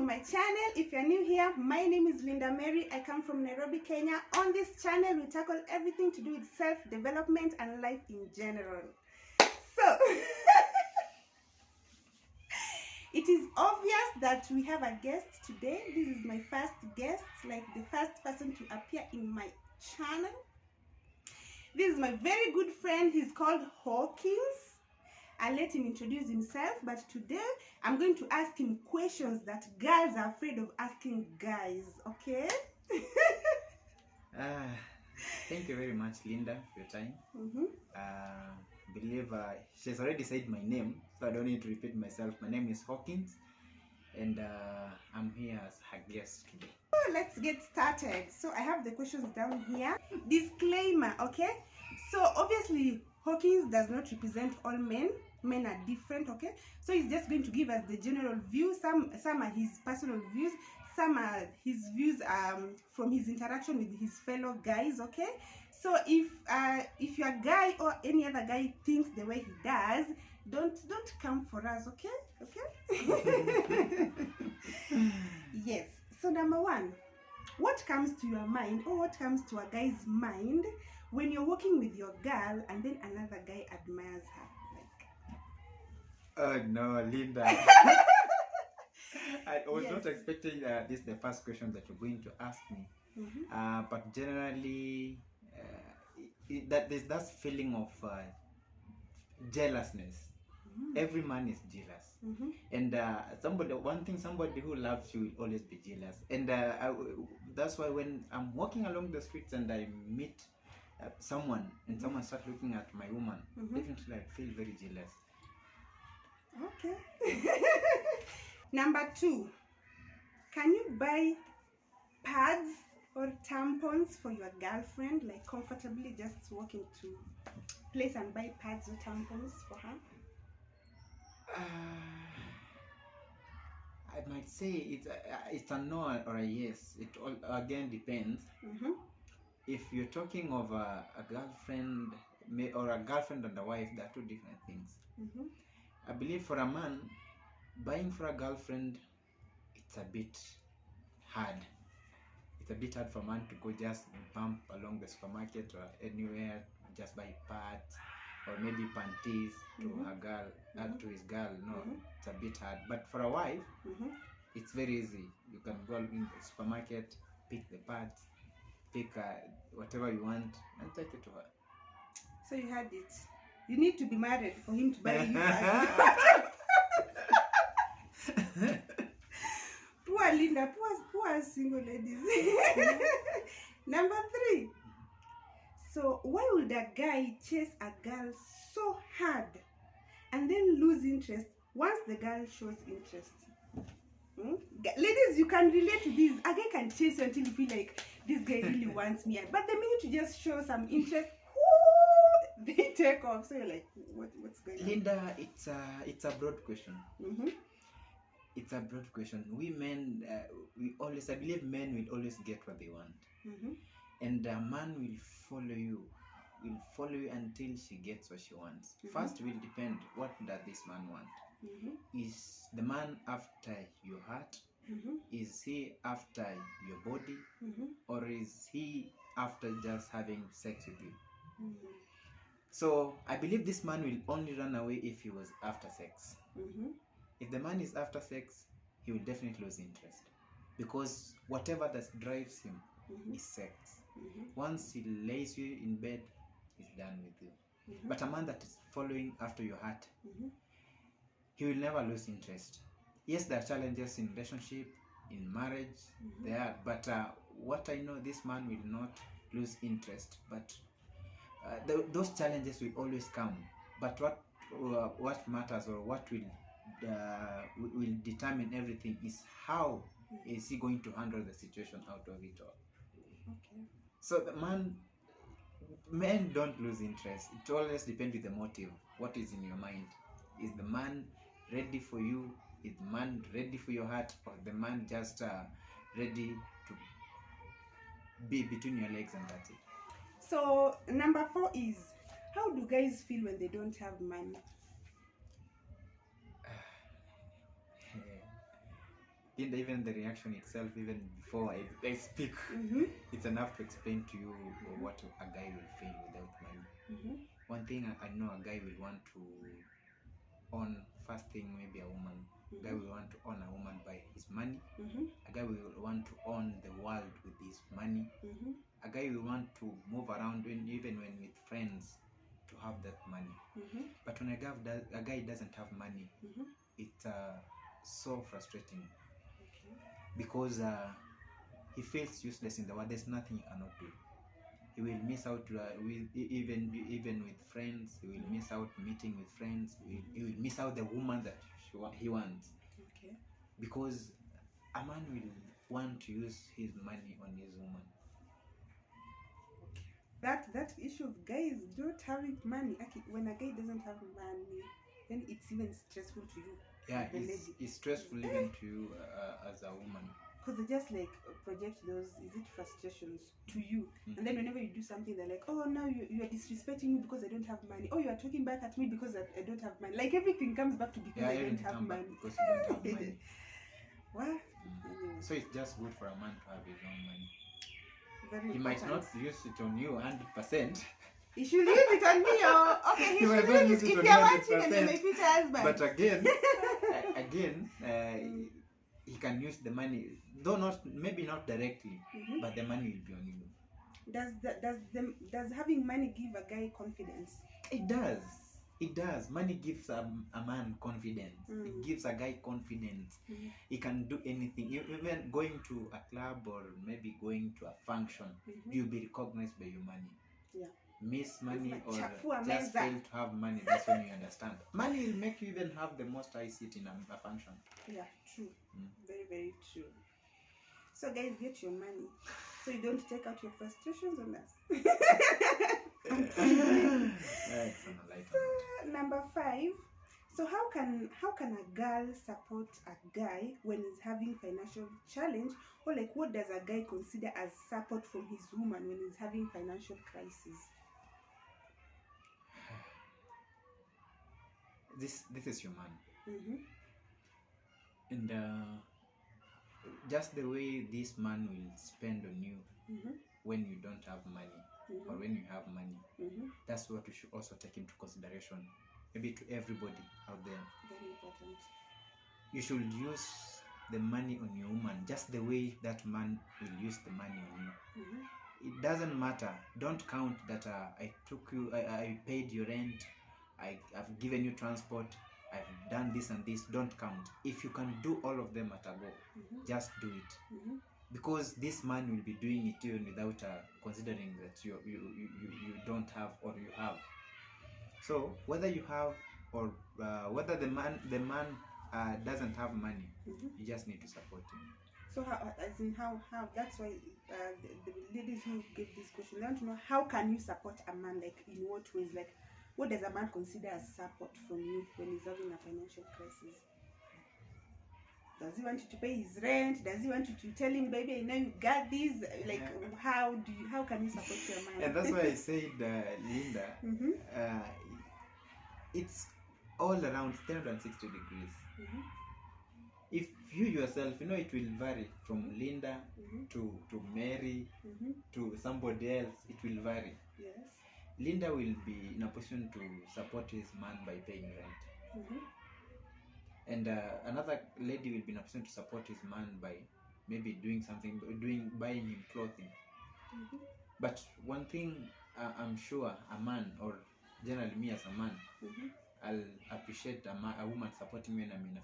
my channel. If you're new here, my name is Linda Mary. I come from Nairobi, Kenya. On this channel, we tackle everything to do with self-development and life in general. So, it is obvious that we have a guest today. This is my first guest, like the first person to appear in my channel. This is my very good friend. He's called Hawkins. I'll let him introduce himself, but today I'm going to ask him questions that girls are afraid of asking guys, okay? Thank you very much, Linda, for your time. Believe she's already said my name, so I don't need to repeat myself. My name is Hawkins, and I'm here as her guest today. Let's get started. So I have the questions down here. Disclaimer, okay? So obviously Hawkins does not represent all men. Men are different, okay? So he's just going to give us the general view. Some are his personal views, some are his views from his interaction with his fellow guys, okay? So if your guy or any other guy thinks the way he does, don't come for us, okay? Okay? Yes. So number one, what comes to your mind, or what comes to a guy's mind when you're walking with your girl and then another guy admires her? Oh no, Linda. I was not expecting this the first question that you're going to ask me. But generally, there's that feeling of jealousness. Every man is jealous, and somebody who loves you will always be jealous. And that's why when I'm walking along the streets and I meet someone and someone starts looking at my woman, definitely I feel very jealous. Okay. Number two, can you buy pads or tampons for your girlfriend, like comfortably just walk into place and buy pads or tampons for her? I might say it's a no or a yes. It all again depends. If you're talking of a girlfriend or a girlfriend and a wife, they're two different things. I believe for a man, buying for a girlfriend, it's a bit hard. It's a bit hard for a man to go just bump along the supermarket or anywhere, just buy pads or maybe panties to a girl, to his girl. No, it's a bit hard. But for a wife, it's very easy. You can go in the supermarket, pick the pads, pick whatever you want, and take it to her. So you had it. You need to be married for him to buy you pads. Poor Linda, poor single ladies. Number three. So why would a guy chase a girl so hard and then lose interest once the girl shows interest? Ladies, you can relate to this. A guy can chase you until you feel like this guy really wants me, but the minute you just show some interest, they take off. So you're like, what's going on? Linda, it's a broad question. It's a broad question. We men, I believe men will always get what they want. And a man will follow you until she gets what she wants. First will depend, what does this man want? Is the man after your heart? Is he after your body? Or is he after just having sex with you? So I believe this man will only run away if he was after sex. If the man is after sex, he will definitely lose interest, because whatever that drives him is sex. Once he lays you in bed, he's done with you. But a man that is following after your heart, he will never lose interest. Yes, there are challenges in relationship, in marriage, there, but what I know, this man will not lose interest. But those challenges will always come. But what matters, or what will determine everything, is how is he going to handle the situation out of it all. So the men don't lose interest. It always depends with the motive. What is in your mind? Is the man ready for you? Is the man ready for your heart? Or the man just ready to be between your legs and that's it? So number four is, how do guys feel when they don't have money? Linda, even the reaction itself, even before I speak, it's enough to explain to you what a guy will feel without money. One thing I know, a guy will want to own, first thing, maybe a woman. A guy will want to own a woman by his money. A guy will want to own the world with his money. A guy will want to move around even when with friends to have that money. But when a guy doesn't have money, it's so frustrating, because he feels useless in the world. There's nothing he cannot do. He will miss out even with friends. He will miss out meeting with friends. He will miss out the woman that he wants. Because a man will want to use his money on his woman. That issue of guys not having money. Actually, when a guy doesn't have money, then it's even stressful to you. Yeah, it's stressful even to you as a woman. Because they just like project those, frustrations to you. And then whenever you do something, they're like, oh, now you are disrespecting me because I don't have money. Oh, you are talking back at me because I don't have money. Like everything comes back to because I don't have money. Because you don't have money. What? Anyway. So it's just good for a man to have his own money. Very he important. Might not use it on you 100%. He should use it on me, or okay, he should use it if you're watching and you're my future husband. But again, he can use the money, though maybe not directly, but the money will be on you. Does having money give a guy confidence? It does. It does. Money gives a man confidence. It gives a guy confidence. He can do anything. Even going to a club or maybe going to a function, you'll be recognized by your money. Yeah. Miss money or just fail to have money, that's when you understand. Money will make you even have the most high seat in a function. Yeah, true. Very, very true. So guys, get your money so you don't take out your frustrations on us. So, number 5. So how can a girl support a guy when he's having financial challenge, or like what does a guy consider as support from his woman when he's having financial crisis? This is your man. And just the way this man will spend on you when you don't have money or when you have money, that's what you should also take into consideration. Maybe to everybody out there. Very important. You should use the money on your woman just the way that man will use the money on you. It doesn't matter. Don't count that I took you, I paid your rent, I've given you transport, I've done this and this. Don't count. If you can do all of them at a go, just do it. Because this man will be doing it even without considering that you don't have or you have. So whether you have or whether the man doesn't have money, you just need to support him. So how that's why the ladies who gave this question, they want to know, how can you support a man, like in what ways, like what does a man consider as support from you when he's having a financial crisis? Does he want you to pay his rent? Does he want you to tell him, baby, I know you got this? Like, how can you support your man? And that's why I said, Linda, it's all around 360 degrees. If you yourself, it will vary from Linda to Mary to somebody else. It will vary. Yes. Linda will be in a position to support his man by paying rent. And another lady will be in a position to support his man by maybe doing something, buying him clothing. But one thing I'm sure a man, or generally me as a man, I'll appreciate a woman supporting me when I'm in a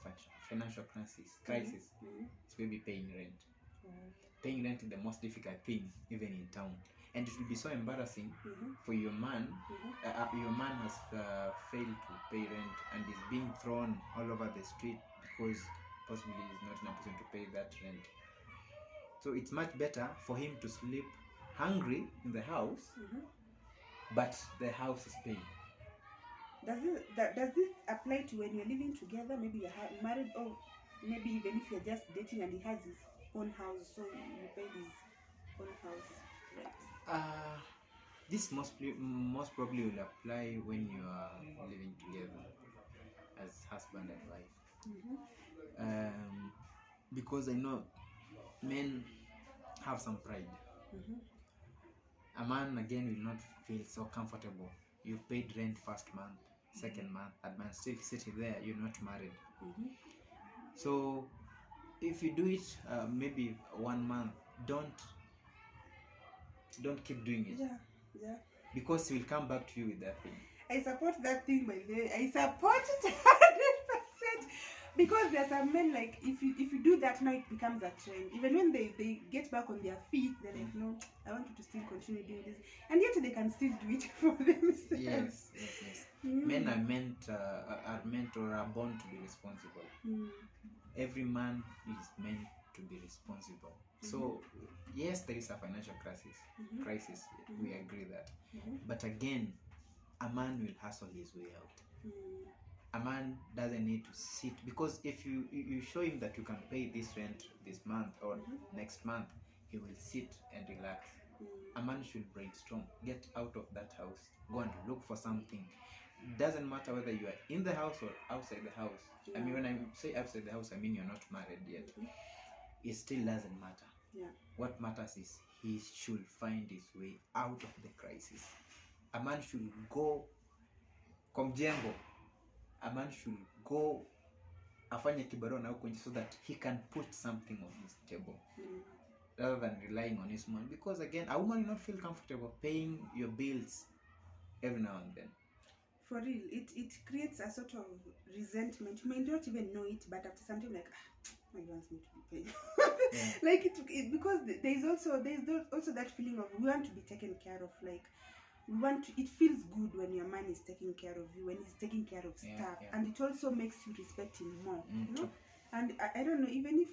financial crisis. It's maybe paying rent. Paying rent is the most difficult thing, even in town. And it will be so embarrassing for your man. Your man has failed to pay rent and is being thrown all over the street because possibly he's not in a position to pay that rent. So it's much better for him to sleep hungry in the house, but the house is paid. Does this apply to when you're living together? Maybe you're married, or maybe even if you're just dating and he has his own house, so you pay his own house rent? This most probably will apply when you are living together as husband and wife. because I know men have some pride. A man again will not feel so comfortable. You've paid rent first month, second month, and man still sitting there, you're not married. So if you do it maybe 1 month, don't keep doing it. Yeah. Because he will come back to you with that thing. I support that thing, by the way. I support it 100%. Because there's some men, like, if you do that now, it becomes a trend. Even when they get back on their feet, they're like, no, I want you to still continue doing this. And yet they can still do it for themselves. Yes. Men are meant or are born to be responsible. Every man is meant to be responsible. So yes, there is a financial crisis. We agree that. But again, a man will hustle his way out. A man doesn't need to sit, because if you show him that you can pay this rent this month or next month, he will sit and relax. A man should brainstorm, get out of that house, go and look for something. Doesn't matter whether you are in the house or outside the house. I mean, when I say outside the house, I mean you're not married yet. It still doesn't matter. What matters is he should find his way out of the crisis. A man should go komjengo. A man should go afanye kibarua na huko nje, so that he can put something on his table, rather than relying on his man. Because again, a woman will not feel comfortable paying your bills every now and then. For real, it creates a sort of resentment. You may not even know it, but after some time, like, he wants me to be paid. Like it because there's also that feeling of we want to be taken care of. Like, it feels good when your man is taking care of you, when he's taking care of stuff, and it also makes you respect him more. You know? And I don't know, even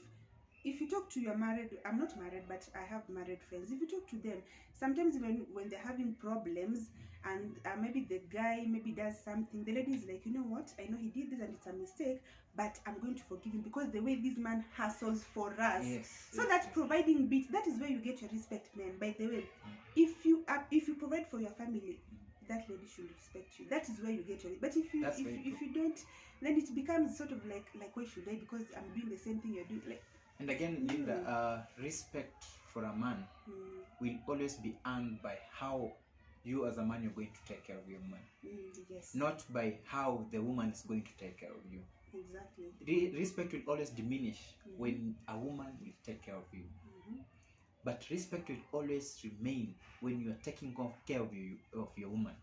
if you talk to your I'm not married, but I have married friends. If you talk to them, sometimes even when they're having problems, and maybe the guy does something, the lady is like, you know what, I know he did this and it's a mistake, but I'm going to forgive him because the way this man hustles for us. Providing bit, that is where you get your respect, man. By the way, if you provide for your family, that lady should respect you. That is where you get your. But if you don't, then it becomes sort of like why should I? Because I'm doing the same thing you're doing. Like. And again, Linda, respect for a man will always be earned by how you as a man you're going to take care of your woman. Not by how the woman is going to take care of you. Exactly. Respect will always diminish when a woman will take care of you. But respect will always remain when you are taking care of your woman.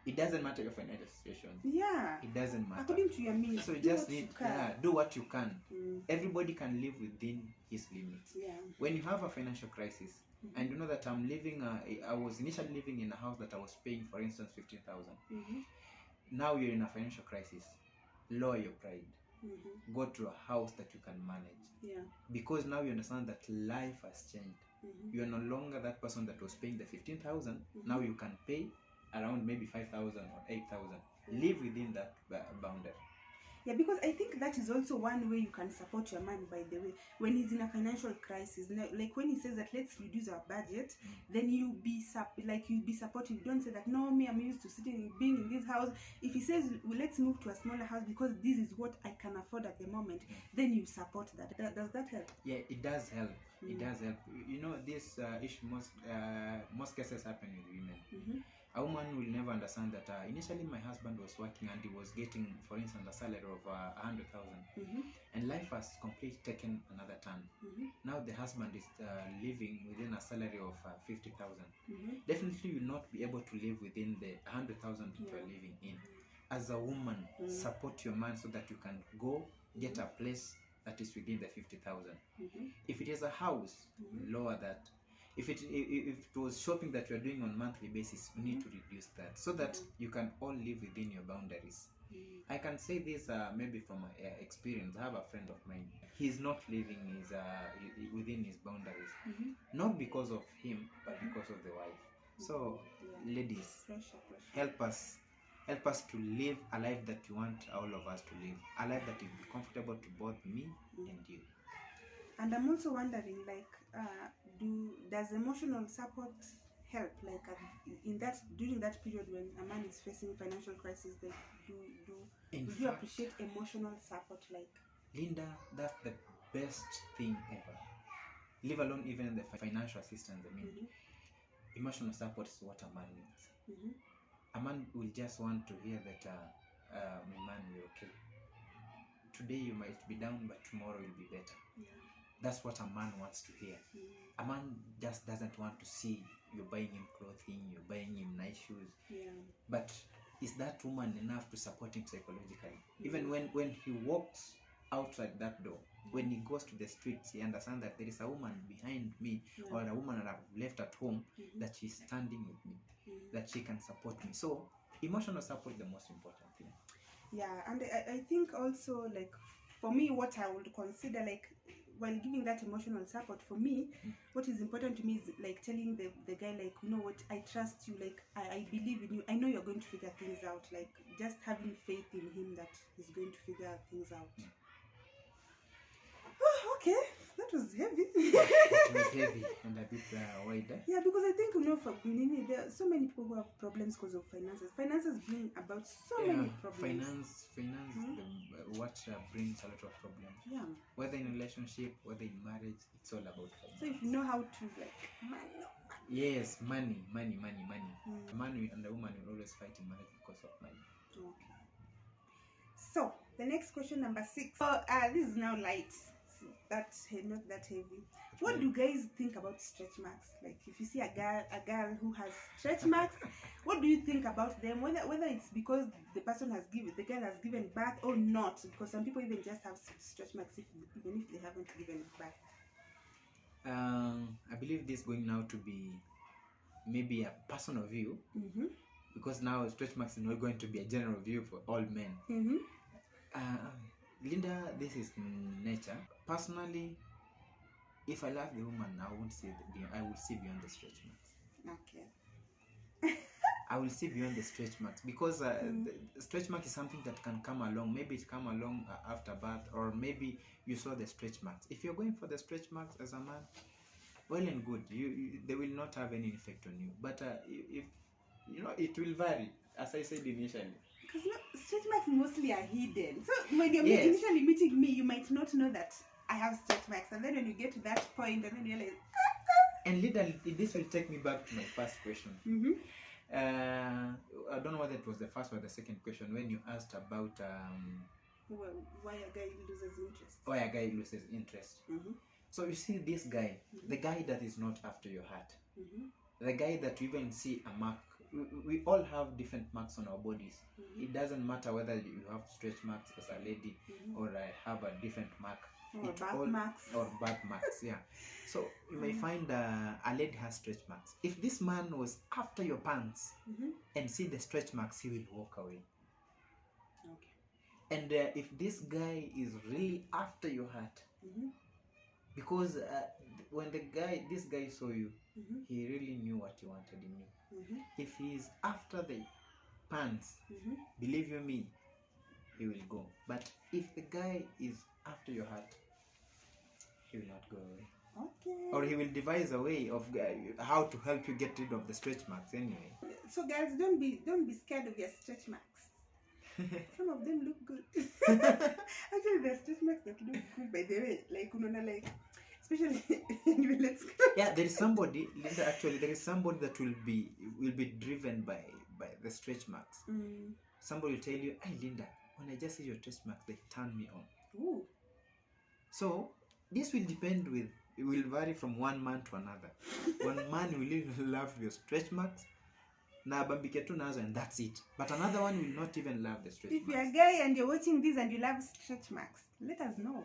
It doesn't matter your financial situation. It doesn't matter. According to your means. So you just need do what you can. Everybody can live within his limits. When you have a financial crisis, and you know that I was initially living in a house that I was paying, for instance, 15,000. Now you're in a financial crisis. Lower your pride. Go to a house that you can manage. Because now you understand that life has changed. You are no longer that person that was paying the 15,000. Now you can pay around maybe 5,000 or 8,000. Live within that boundary. Because I think that is also one way you can support your man, by the way, when he's in a financial crisis. Like when he says that let's reduce our budget, then you be supportive. You don't say that, no, I'm used to being in this house. If he says, well, let's move to a smaller house because this is what I can afford at the moment, then you support that. Does that help? Yeah, it does help. It does help. You know, this issue most cases happen with women. A woman will never understand that initially my husband was working and he was getting, for instance, a salary of 100,000, and life has completely taken another turn. Now the husband is living within a salary of 50,000. Definitely you will not be able to live within the 100,000 that you are living in. As a woman, support your man so that you can go get a place that is within the 50,000. If it is a house, lower that. If it was shopping that you are doing on a monthly basis, you need to reduce that so that you can all live within your boundaries. I can say this maybe from my experience. I have a friend of mine. He's not living within his boundaries, not because of him, but because of the wife. So, ladies, help us to live a life that you want all of us to live, a life that is comfortable to both me and you. And I'm also wondering, like, does emotional support help? Like, during that period when a man is facing financial crisis, do you appreciate emotional support? Like, Linda, that's the best thing ever. Leave alone even the financial assistance. I mean, emotional support is what a man needs. A man will just want to hear that, my man, you're okay. Today you might be down, but tomorrow you'll be better. That's what a man wants to hear. A man just doesn't want to see you're buying him clothing, you're buying him nice shoes. But is that woman enough to support him psychologically? Even when he walks outside that door, when he goes to the streets, he understands that there is a woman behind me, or a woman that I've left at home, that she's standing with me, that she can support me. So emotional support is the most important thing. Yeah, and I think also, like, for me, what I would consider, like, when giving that emotional support, for me, what is important to me is, like, telling the guy, like, you know what, I trust you, like, I believe in you, I know you're going to figure things out, like, just having faith in him that he's going to figure things out. Oh, okay, that was heavy. It was heavy and a bit wider. Yeah, because I think, you know, for there are so many people who have problems because of finances. Finances bring about so many problems. Finance, what brings a lot of problems. Yeah. Whether in a relationship, whether in marriage, it's all about finance. So if you know how to, like, money. Yes, money. A man and a woman will always fight in marriage because of money. Okay. So the next question, number 6. So this is now light. So that's not that heavy. What do guys think about stretch marks? Like, if you see a girl who has stretch marks, what do you think about them? Whether it's because the girl has given birth or not? Because some people even just have stretch marks even if they haven't given birth. I believe this is going now to be maybe a personal view, because now stretch marks is not going to be a general view for all men. Linda, this is nature. Personally, if I love the woman, I will see beyond the stretch marks. Okay. I will see beyond the stretch marks, because the stretch mark is something that can come along. Maybe it come along after birth, or maybe you saw the stretch marks. If you're going for the stretch marks as a man, well and good. They will not have any effect on you. But if you know, it will vary, as I said initially. Because stretch marks mostly are hidden. So when you're initially meeting me, you might not know that I have stretch marks, and then when you get to that point, and then you realize. And literally, this will take me back to my first question. I don't know whether it was the first or the second question, when you asked about why a guy loses interest. Why a guy loses interest. So you see, this guy, the guy that is not after your heart, the guy that you even see a mark. We all have different marks on our bodies. It doesn't matter whether you have stretch marks as a lady, or I have a different mark. Or birthmarks. Yeah. So you may find a lady has stretch marks. If this man was after your pants and see the stretch marks, he will walk away. Okay. And if this guy is really after your heart, because when this guy saw you, he really knew what he wanted in you. If he is after the pants, believe you me, he will go. But if the guy is after your heart, he will not go away. Okay. Or he will devise a way of how to help you get rid of the stretch marks anyway. So guys, don't be scared of your stretch marks. Some of them look good. Actually, there are stretch marks that look good, by the way. Like, like, especially anyway, let's go. Yeah, there is somebody, Linda, actually, there is somebody that will be driven by the stretch marks. Somebody will tell you, hey Linda, when I just see your stretch marks, they turn me on. Ooh. So this will vary from one man to another. One man will really love your stretch marks, and that's it. But another one will not even love the stretch marks. If you're a guy and you're watching this and you love stretch marks, let us know.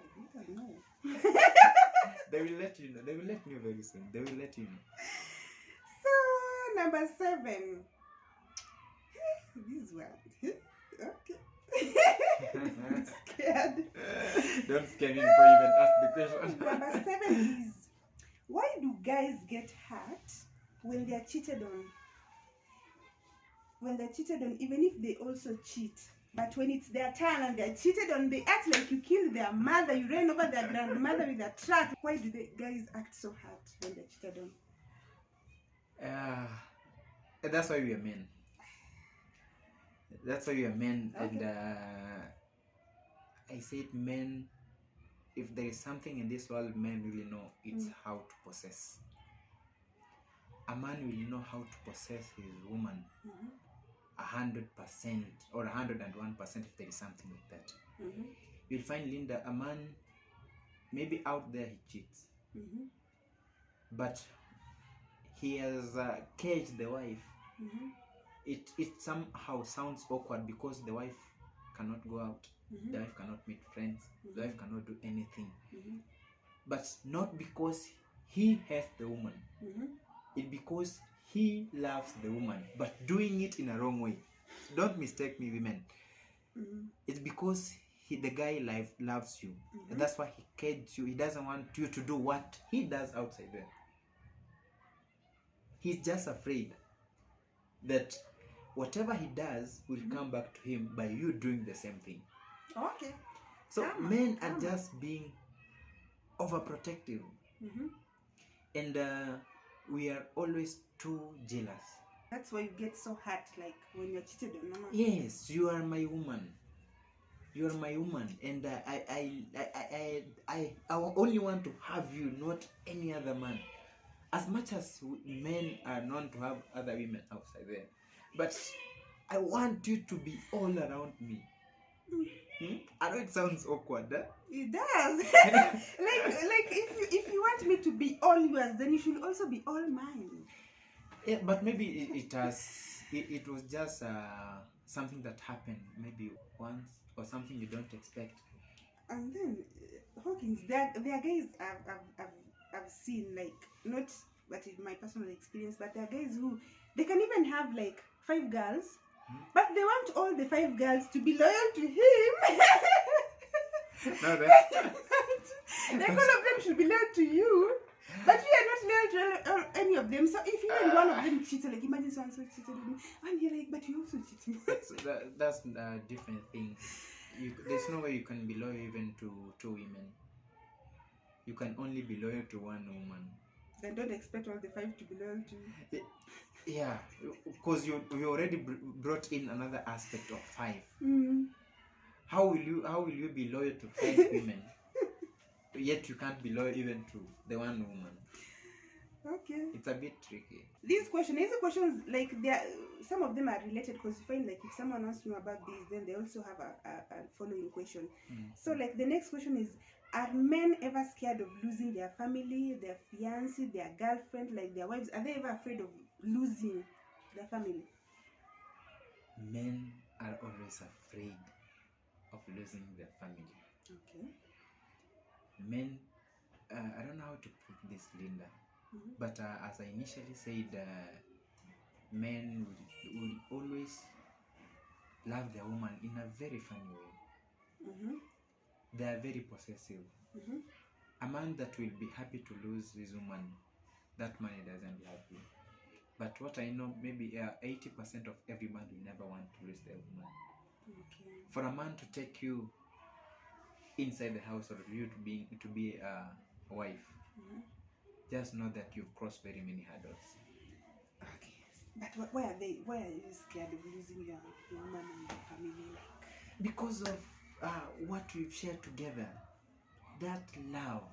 They will let you know. They will let me know very soon. They will let you know. So number 7. This one. Okay. I'm scared. Don't scare me before you even ask the question. Number 7 is, why do guys get hurt when they're cheated on? When they're cheated on, even if they also cheat. But when it's their turn and they're cheated on, they act like you killed their mother, you ran over their grandmother with a truck. Why do the guys act so hard when they're cheated on? That's why we are men. That's why we are men. Okay. And I said men if there is something in this world men really know, it's how to possess. A man will know how to possess his woman 100% or 101% if there is something like that. You'll find, Linda, a man maybe out there he cheats, but he has caged the wife. It somehow sounds awkward because the wife cannot go out, the wife cannot meet friends, the wife cannot do anything. But not because he hates the woman, it's because he loves the woman, but doing it in a wrong way. Don't mistake me, women. It's because the guy loves you, and that's why he caged you. He doesn't want you to do what he does outside there. He's just afraid that whatever he does will come back to him by you doing the same thing. Okay. So men are just being overprotective, and we are always too jealous. That's why you get so hurt, like when you're cheated on. No? Yes, you are my woman. You are my woman, and I only want to have you, not any other man. As much as men are known to have other women outside there, but I want you to be all around me. I know it sounds awkward, huh? It does. like if you want me to be all yours, then you should also be all mine. Yeah, but maybe it was just something that happened maybe once, or something you don't expect. And then Hawkins, there are guys I've seen, like, not but in my personal experience, but there are guys who they can even have like 5 girls, but they want all the 5 girls to be loyal to him. No, that's like all of them should be loyal to you, but you are not loyal to any of them. So if even one of them cheated, like imagine someone so cheated on me, and you're like, but you also cheated. that's a different thing. There's no way you can be loyal even to 2 women. You can only be loyal to 1 woman. Then don't expect all the 5 to be loyal to you. Yeah, because you already brought in another aspect of 5. How will you be loyal to 5 women, yet you can't be loyal even to the 1 woman? Okay. It's a bit tricky. These questions, like some of them are related, because you find like if someone wants to know about this, then they also have a following question. So like the next question is, are men ever scared of losing their family, their fiancé, their girlfriend, like their wives? Are they ever afraid of losing their family? Men are always afraid of losing their family. Okay. Men, I don't know how to put this, Linda, but as I initially said, men will always love their woman in a very funny way. They are very possessive. A man that will be happy to lose his woman, that man doesn't love you. But what I know, maybe 80% of every man will never want to lose their woman. Okay. For a man to take you inside the house, or you to be a wife, just know that you've crossed very many hurdles. Okay. But why are you scared of losing your woman and your family? Like, because of what we've shared together, that love.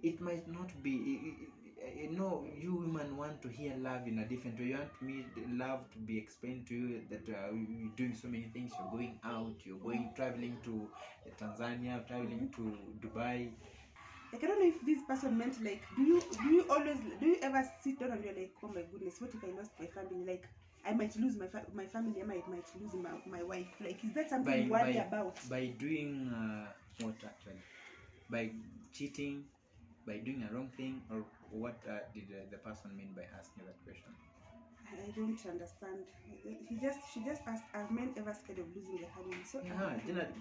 It might not be, you women want to hear love in a different way. You want love to be explained to you that you're doing so many things. You're going out, you're traveling to Tanzania, traveling to Dubai. Like, I don't know if this person meant, like, do you ever sit down and you're like, oh my goodness, what if I lost my family? Like, I might lose my family, I might lose my wife. Like, is that something you worry about? By doing what actually? By cheating, by doing a wrong thing, or what did the person mean by asking that question? I don't understand. She just asked, are men ever scared of losing their family? So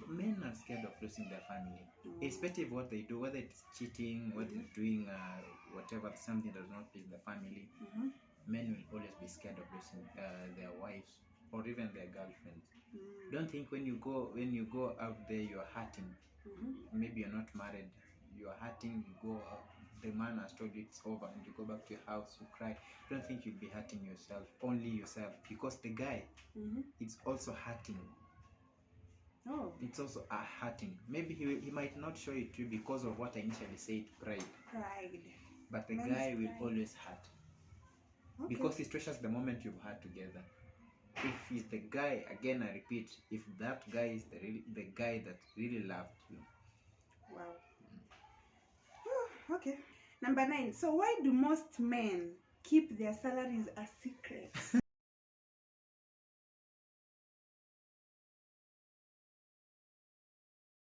men are scared of losing their family, irrespective of what they do, whether it's cheating, whether it's doing whatever, something that does not please the family. Men will always be scared of losing their wives or even their girlfriends. Don't think when you go out there you're hurting. Maybe you're not married, you're hurting, you go out, the man has told you it's over, and you go back to your house, you cry. Don't think you'll be hurting yourself, only yourself, because the guy is also hurting. Oh. It's also hurting. Maybe he might not show it to you because of what I initially said, pride. Pride. But the Men's guy will pride. always hurt. Okay. Because he treasures the moment you've had together. If he's the guy, again I repeat, if that guy is the guy that really loved you. Wow. Okay. Number 9. So why do most men keep their salaries a secret?